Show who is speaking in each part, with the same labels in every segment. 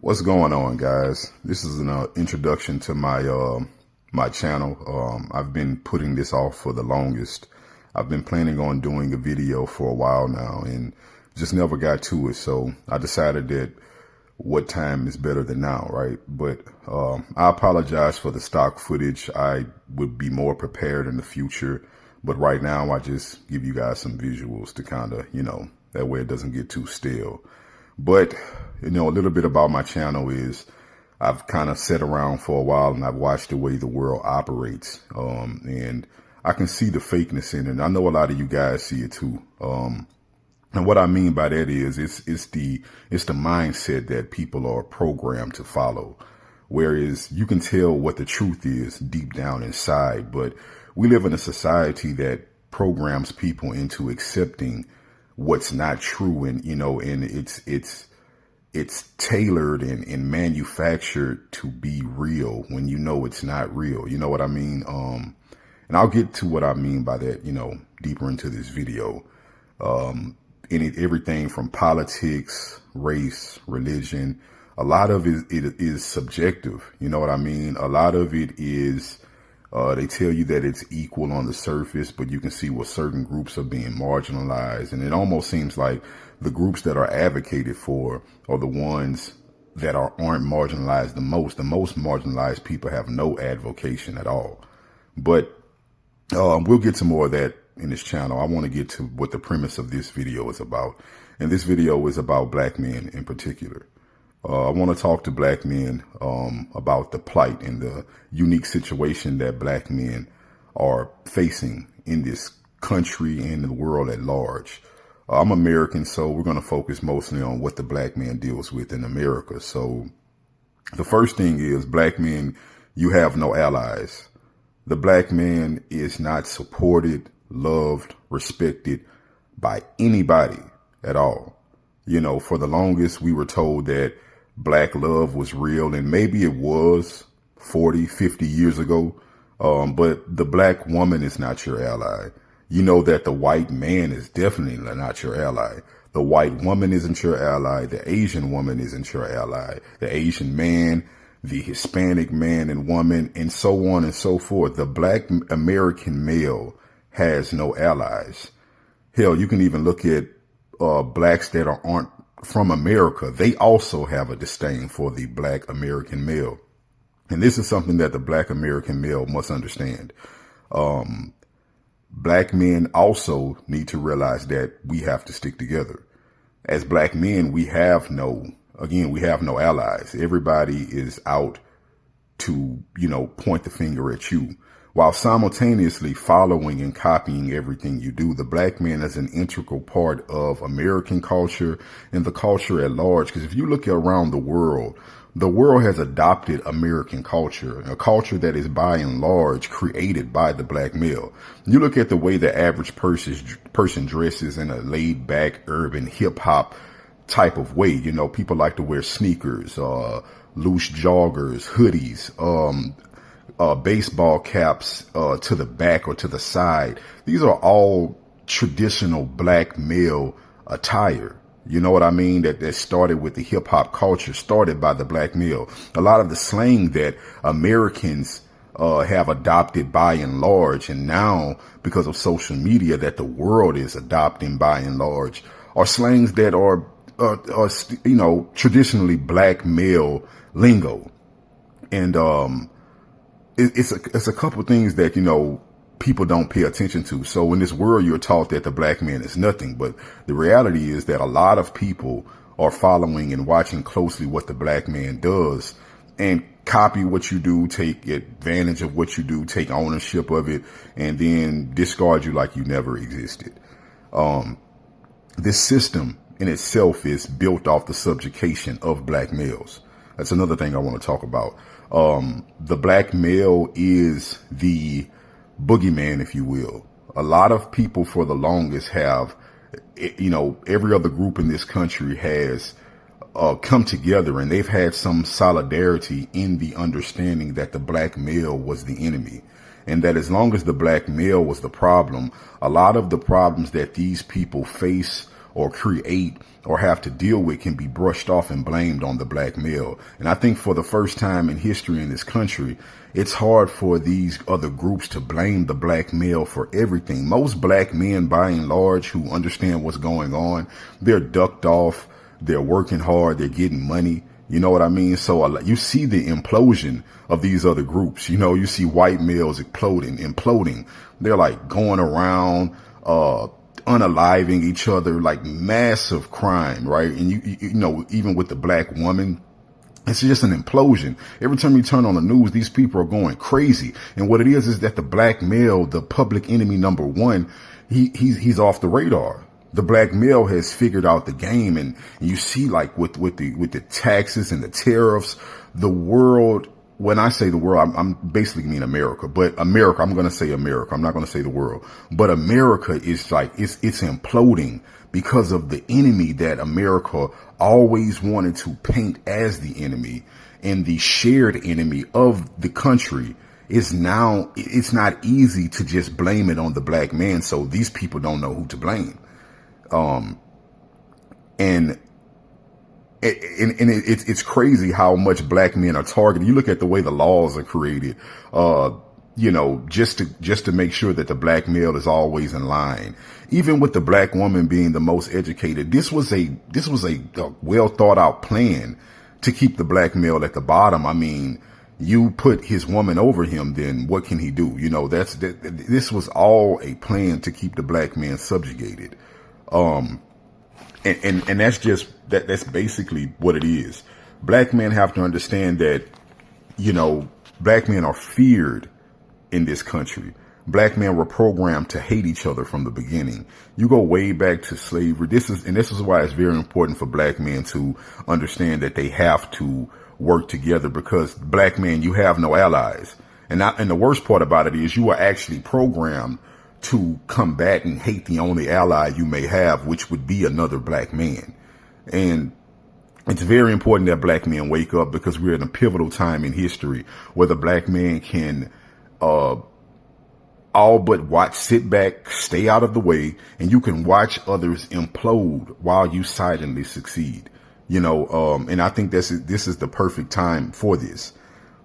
Speaker 1: What's going on, guys? This is an introduction to my channel. I've been putting this off for the longest. I've been planning on doing a video for a while now and just never got to it. So I decided that what time is better than now, right? But I apologize for the stock footage. I would be more prepared in the future. But right now, I just give you guys some visuals to kind of, that way it doesn't get too stale. But, a little bit about my channel is I've kind of sat around for a while and I've watched the way the world operates. And I can see the fakeness in it. And I know a lot of you guys see it too. And what I mean by that is it's the mindset that people are programmed to follow. Whereas you can tell what the truth is deep down inside. But we live in a society that programs people into accepting what's not true, and and it's tailored and manufactured to be real when it's not real. You know what I mean? And I'll get to what I mean by that, deeper into this video. Everything from politics, race, religion, a lot of it is subjective. You know what I mean? A lot of it is they tell you that it's equal on the surface, but you can see where certain groups are being marginalized. And it almost seems like the groups that are advocated for are the ones that aren't marginalized the most. The most marginalized people have no advocation at all. But we'll get to more of that in this channel. I want to get to what the premise of this video is about. And this video is about black men in particular. I want to talk to black men about the plight and the unique situation that black men are facing in this country and the world at large. I'm American, so we're going to focus mostly on what the black man deals with in America. So the first thing is, black men, you have no allies. The black man is not supported, loved, respected by anybody at all. For the longest, we were told that black love was real, and maybe it was 40, 50 years ago. But the black woman is not your ally. You know that the white man is definitely not your ally. The white woman isn't your ally. The Asian woman isn't your ally. The Asian man, the Hispanic man and woman, and so on and so forth. The black American male has no allies. Hell, you can even look at blacks that aren't from America. They also have a disdain for the black American male. And this is something that the black American male must understand. Black men also need to realize that we have to stick together. As black men, we have no allies. Everybody is out to, point the finger at you, while simultaneously following and copying everything you do. The black man is an integral part of American culture and the culture at large. Because if you look around the world has adopted American culture, a culture that is by and large created by the black male. You look at the way the average person dresses in a laid back urban hip hop type of way. People like to wear sneakers, loose joggers, hoodies, baseball caps to the back or to the side. These are all traditional black male attire. You know what I mean? That started with the hip hop culture, started by the black male. A lot of the slang that Americans have adopted by and large, and now because of social media that the world is adopting by and large, are slangs that are traditionally black male lingo. And it's a couple things that, people don't pay attention to. So in this world, you're taught that the black man is nothing. But the reality is that a lot of people are following and watching closely what the black man does and copy what you do, take advantage of what you do, take ownership of it, and then discard you like you never existed. This system in itself is built off the subjugation of black males. That's another thing I want to talk about. The black male is the boogeyman, if you will. A lot of people for the longest have, every other group in this country has come together, and they've had some solidarity in the understanding that the black male was the enemy. And that as long as the black male was the problem, a lot of the problems that these people face or create or have to deal with can be brushed off and blamed on the black male. And I think for the first time in history in this country, it's hard for these other groups to blame the black male for everything. Most black men, by and large, who understand what's going on, they're ducked off, they're working hard, they're getting money. You know what I mean? So you see the implosion of these other groups. You know, you see white males imploding. They're like going around, unaliving each other, like massive crime, right? And you know, even with the black woman, it's just an implosion. Every time you turn on the news, these people are going crazy. And what it is that the black male, the public enemy number one, he's off the radar. The black male has figured out the game, and you see, like with the taxes and the tariffs, the world. When I say the world, I'm basically mean America, but America, I'm going to say America. I'm not going to say the world, but America is like, it's imploding because of the enemy that America always wanted to paint as the enemy, and the shared enemy of the country is now, it's not easy to just blame it on the black man. So these people don't know who to blame. It's crazy how much black men are targeted. You look at the way the laws are created, you know, just to make sure that the black male is always in line. Even with the black woman being the most educated, this was a well thought out plan to keep the black male at the bottom. I mean, you put his woman over him, then what can he do? You know, this was all a plan to keep the black man subjugated. And that's just, that's basically what it is. Black men have to understand that, you know, black men are feared in this country. Black men were programmed to hate each other from the beginning. You go way back to slavery. This is why it's very important for black men to understand that they have to work together, because black men, you have no allies. And the worst part about it is you are actually programmed to combat and hate the only ally you may have, which would be another black man. And it's very important that black men wake up, because we're in a pivotal time in history where the black man can all but sit back, stay out of the way, and you can watch others implode while you silently succeed. You know, and I think this is the perfect time for this.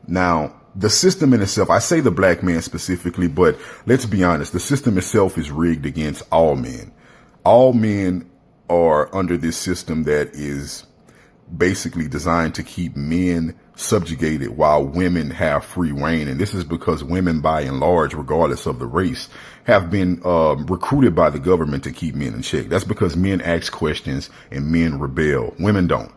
Speaker 1: Now, the system in itself, I say the black man specifically, but let's be honest, the system itself is rigged against all men. All men are under this system that is basically designed to keep men subjugated while women have free reign. And this is because women, by and large, regardless of the race, have been recruited by the government to keep men in check. That's because men ask questions and men rebel. Women don't.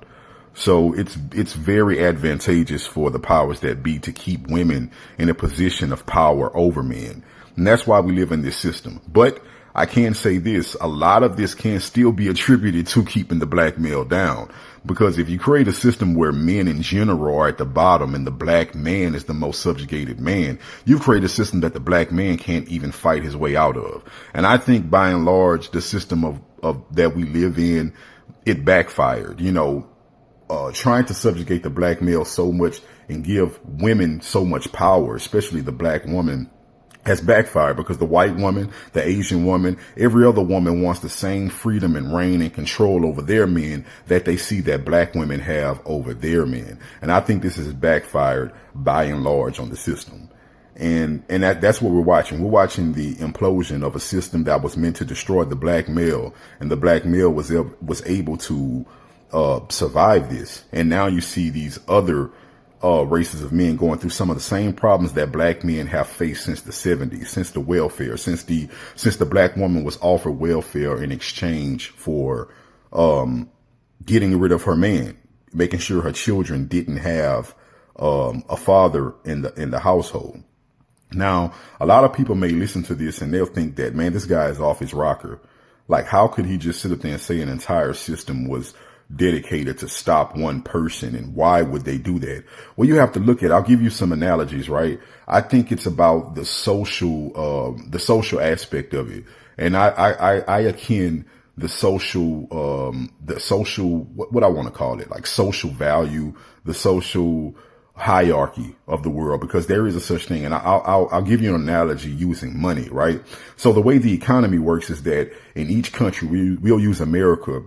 Speaker 1: So it's very advantageous for the powers that be to keep women in a position of power over men. And that's why we live in this system. But I can say this, a lot of this can still be attributed to keeping the black male down. Because if you create a system where men in general are at the bottom and the black man is the most subjugated man, you've created a system that the black man can't even fight his way out of. And I think by and large, the system of that we live in, it backfired. You know, trying to subjugate the black male so much and give women so much power, especially the black woman, has backfired, because the white woman, the Asian woman, every other woman wants the same freedom and reign and control over their men that they see that black women have over their men. And I think this has backfired by and large on the system. And that's what we're watching. We're watching the implosion of a system that was meant to destroy the black male, and the black male was able to survive this. And now you see these other races of men going through some of the same problems that black men have faced since the 70s, since the welfare, since the black woman was offered welfare in exchange for getting rid of her man, making sure her children didn't have a father in the household. Now, a lot of people may listen to this and they'll think that, man, this guy is off his rocker. Like, how could he just sit up there and say an entire system was dedicated to stop one person, and why would they do that? Well, you have to look at, I'll give you some analogies, right? I think it's about the social aspect of it. And I akin the social, what I want to call it, like social value, the social, hierarchy of the world, because there is a such thing. And I'll give you an analogy using money, right? So the way the economy works is that in each country, we'll use America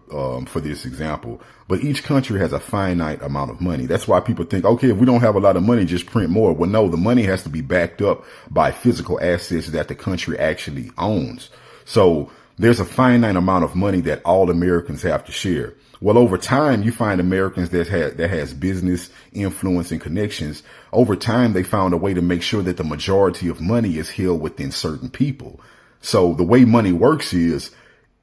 Speaker 1: for this example, but each country has a finite amount of money. That's why people think, okay, if we don't have a lot of money, just print more. Well, no, the money has to be backed up by physical assets that the country actually owns. So there's a finite amount of money that all Americans have to share. Well, over time, you find Americans that has business influence and connections. Over time, they found a way to make sure that the majority of money is held within certain people. So the way money works is,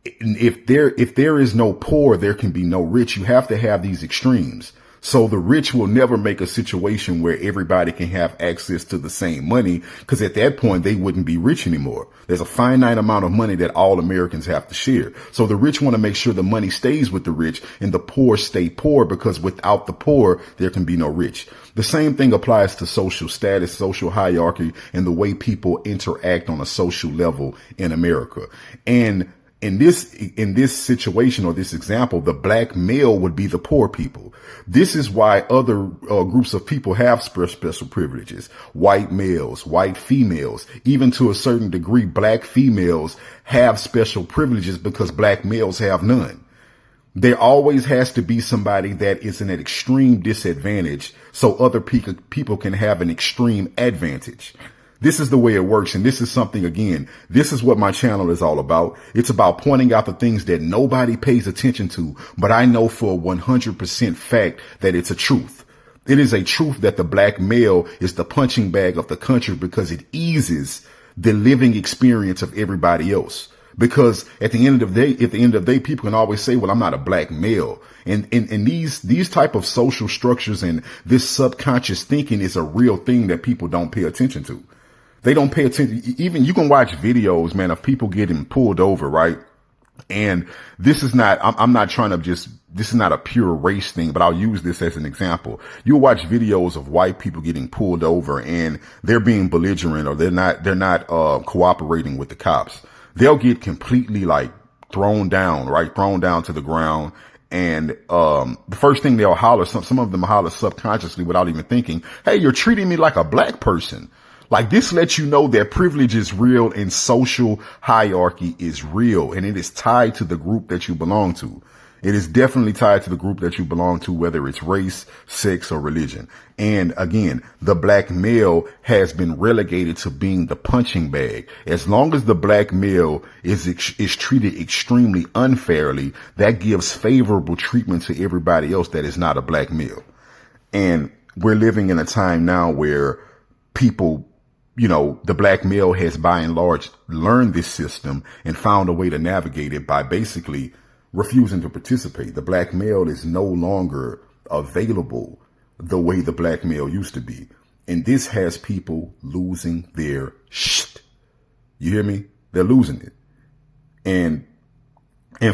Speaker 1: if there is no poor, there can be no rich. You have to have these extremes. So the rich will never make a situation where everybody can have access to the same money, because at that point they wouldn't be rich anymore. There's a finite amount of money that all Americans have to share. So the rich want to make sure the money stays with the rich and the poor stay poor, because without the poor, there can be no rich. The same thing applies to social status, social hierarchy, and the way people interact on a social level in America. And in this situation or this example, the black male would be the poor people. This is why other groups of people have special privileges. White males, white females, even to a certain degree, black females have special privileges because black males have none. There always has to be somebody that is in an extreme disadvantage so other people can have an extreme advantage. This is the way it works. And this is something, again, this is what my channel is all about. It's about pointing out the things that nobody pays attention to, but I know for a 100% fact that it's a truth. It is a truth that the black male is the punching bag of the country because it eases the living experience of everybody else. Because at the end of the day, people can always say, well, I'm not a black male. And these type of social structures and this subconscious thinking is a real thing that people don't pay attention to. They don't pay attention. Even you can watch videos, man, of people getting pulled over, right? And this is not, I'm not trying to this is not a pure race thing, but I'll use this as an example. You'll watch videos of white people getting pulled over and they're being belligerent, or they're not cooperating with the cops. They'll get completely like thrown down, right? Thrown down to the ground. And the first thing they'll holler, some of them holler subconsciously without even thinking, hey, you're treating me like a black person. Like, this lets you know that privilege is real and social hierarchy is real, and it is tied to the group that you belong to. It is definitely tied to the group that you belong to, whether it's race, sex, or religion. And again, the black male has been relegated to being the punching bag. As long as the black male is treated extremely unfairly, that gives favorable treatment to everybody else that is not a black male. And we're living in a time now where people, the black male has by and large learned this system and found a way to navigate it by basically refusing to participate. The black male is no longer available the way the black male used to be. And this has people losing their shit. You hear me? They're losing it. And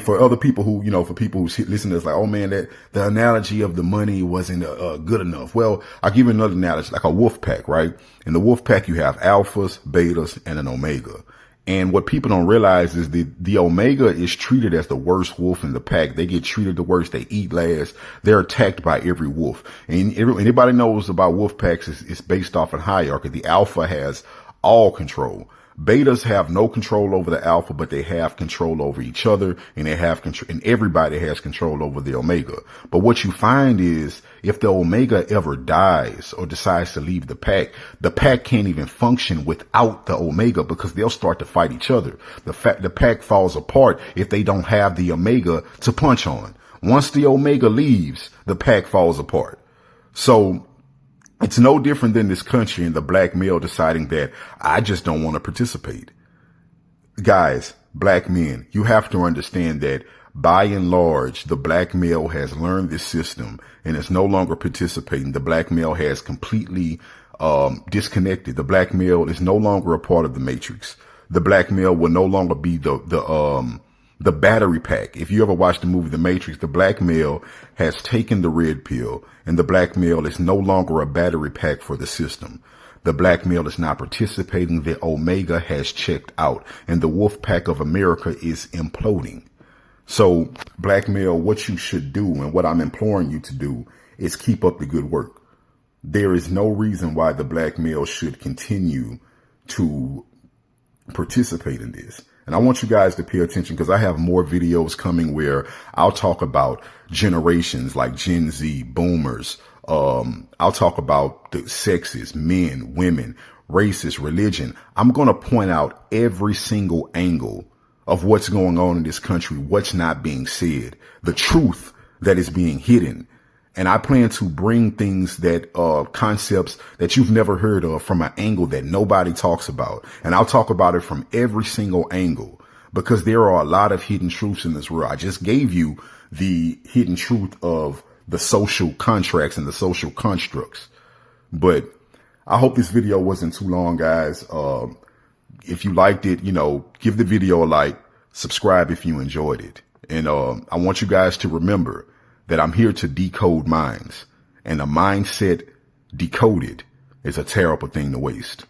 Speaker 1: for other people who, for people who listen to this, like, oh man, that the analogy of the money wasn't good enough. Well, I'll give you another analogy, like a wolf pack, right? In the wolf pack, you have alphas, betas, and an omega. And what people don't realize is the omega is treated as the worst wolf in the pack. They get treated the worst. They eat last. They're attacked by every wolf. And anybody knows about wolf packs, it's based off a hierarchy. The alpha has all control. Betas have no control over the alpha, but they have control over each other, and they have control, and everybody has control over the omega. But what you find is, if the omega ever dies or decides to leave the pack can't even function without the omega, because they'll start to fight each other. The pack falls apart if they don't have the omega to punch on. Once the omega leaves, the pack falls apart. So it's no different than this country and the black male deciding that I just don't want to participate. Guys, black men, you have to understand that by and large, the black male has learned this system and is no longer participating. The black male has completely disconnected. The black male is no longer a part of the matrix. The black male will no longer be the battery pack. If you ever watched the movie The Matrix, the black male has taken the red pill, and the black male is no longer a battery pack for the system. The black male is not participating. The omega has checked out, and the wolf pack of America is imploding. So, black male, what you should do and what I'm imploring you to do is keep up the good work. there is no reason why the black male should continue to participate in this. And I want you guys to pay attention because I have more videos coming where I'll talk about generations like Gen Z, boomers. I'll talk about the sexes, men, women, races, religion. I'm going to point out every single angle of what's going on in this country, what's not being said, the truth that is being hidden. And I plan to bring things that, concepts that you've never heard of from an angle that nobody talks about. And I'll talk about it from every single angle because there are a lot of hidden truths in this world. I just gave you the hidden truth of the social contracts and the social constructs. But I hope this video wasn't too long, guys. If you liked it, give the video a like, subscribe if you enjoyed it. And, I want you guys to remember that I'm here to decode minds, and a mindset decoded is a terrible thing to waste.